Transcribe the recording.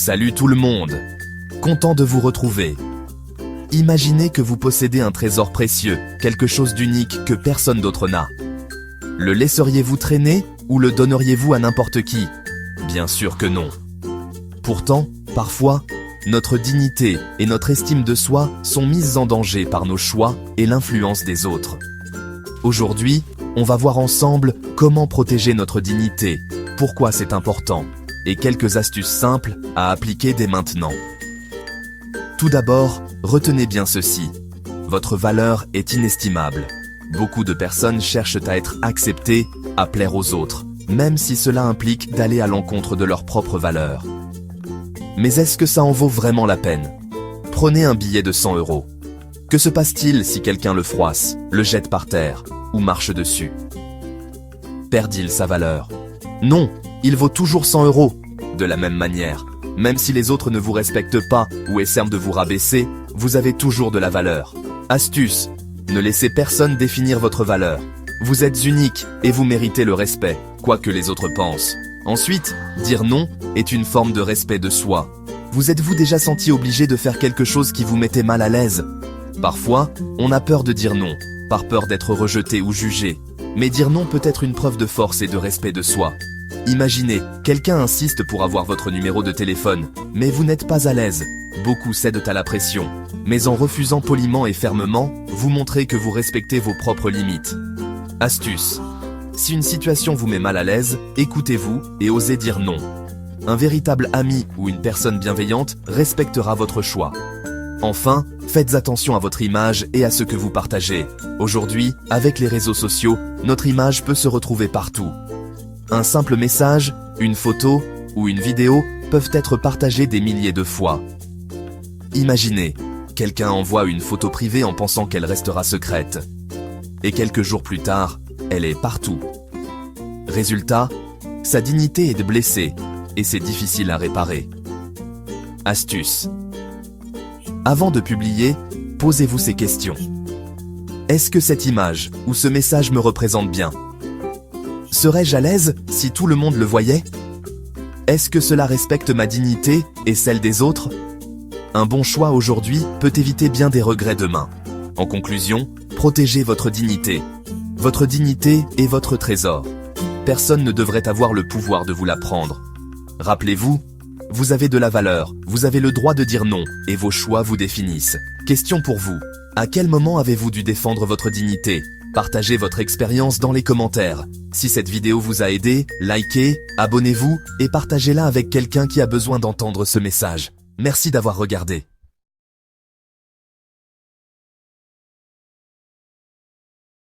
Salut tout le monde! Content de vous retrouver. Imaginez que vous possédez un trésor précieux, quelque chose d'unique que personne d'autre n'a. Le laisseriez-vous traîner ou le donneriez-vous à n'importe qui? Bien sûr que non. Pourtant, parfois, notre dignité et notre estime de soi sont mises en danger par nos choix et l'influence des autres. Aujourd'hui, on va voir ensemble comment protéger notre dignité, pourquoi c'est important, et quelques astuces simples à appliquer dès maintenant. Tout d'abord, retenez bien ceci. Votre valeur est inestimable. Beaucoup de personnes cherchent à être acceptées, à plaire aux autres, même si cela implique d'aller à l'encontre de leurs propres valeurs. Mais est-ce que ça en vaut vraiment la peine? Prenez un billet de 100 €. Que se passe-t-il si quelqu'un le froisse, le jette par terre ou marche dessus? Perd-il sa valeur? Non, il vaut toujours 100 €. De la même manière, même si les autres ne vous respectent pas ou essaient de vous rabaisser, vous avez toujours de la valeur. Astuce: ne laissez personne définir votre valeur. Vous êtes unique et vous méritez le respect, quoi que les autres pensent. Ensuite, dire non est une forme de respect de soi. Vous êtes-vous déjà senti obligé de faire quelque chose qui vous mettait mal à l'aise? Parfois, on a peur de dire non, par peur d'être rejeté ou jugé. Mais dire non peut être une preuve de force et de respect de soi. Imaginez, quelqu'un insiste pour avoir votre numéro de téléphone, mais vous n'êtes pas à l'aise. Beaucoup cèdent à la pression. Mais en refusant poliment et fermement, vous montrez que vous respectez vos propres limites. Astuce: si une situation vous met mal à l'aise, écoutez-vous et osez dire non. Un véritable ami ou une personne bienveillante respectera votre choix. Enfin, faites attention à votre image et à ce que vous partagez. Aujourd'hui, avec les réseaux sociaux, notre image peut se retrouver partout. Un simple message, une photo ou une vidéo peuvent être partagés des milliers de fois. Imaginez, quelqu'un envoie une photo privée en pensant qu'elle restera secrète. Et quelques jours plus tard, elle est partout. Résultat, sa dignité est blessée et c'est difficile à réparer. Astuce: avant de publier, posez-vous ces questions. Est-ce que cette image ou ce message me représente bien? Serais-je à l'aise si tout le monde le voyait? Est-ce que cela respecte ma dignité et celle des autres? Un bon choix aujourd'hui peut éviter bien des regrets demain. En conclusion, protégez votre dignité. Votre dignité est votre trésor. Personne ne devrait avoir le pouvoir de vous la prendre. Rappelez-vous, vous avez de la valeur, vous avez le droit de dire non, et vos choix vous définissent. Question pour vous: à quel moment avez-vous dû défendre votre dignité? Partagez votre expérience dans les commentaires. Si cette vidéo vous a aidé, likez, abonnez-vous et partagez-la avec quelqu'un qui a besoin d'entendre ce message. Merci d'avoir regardé.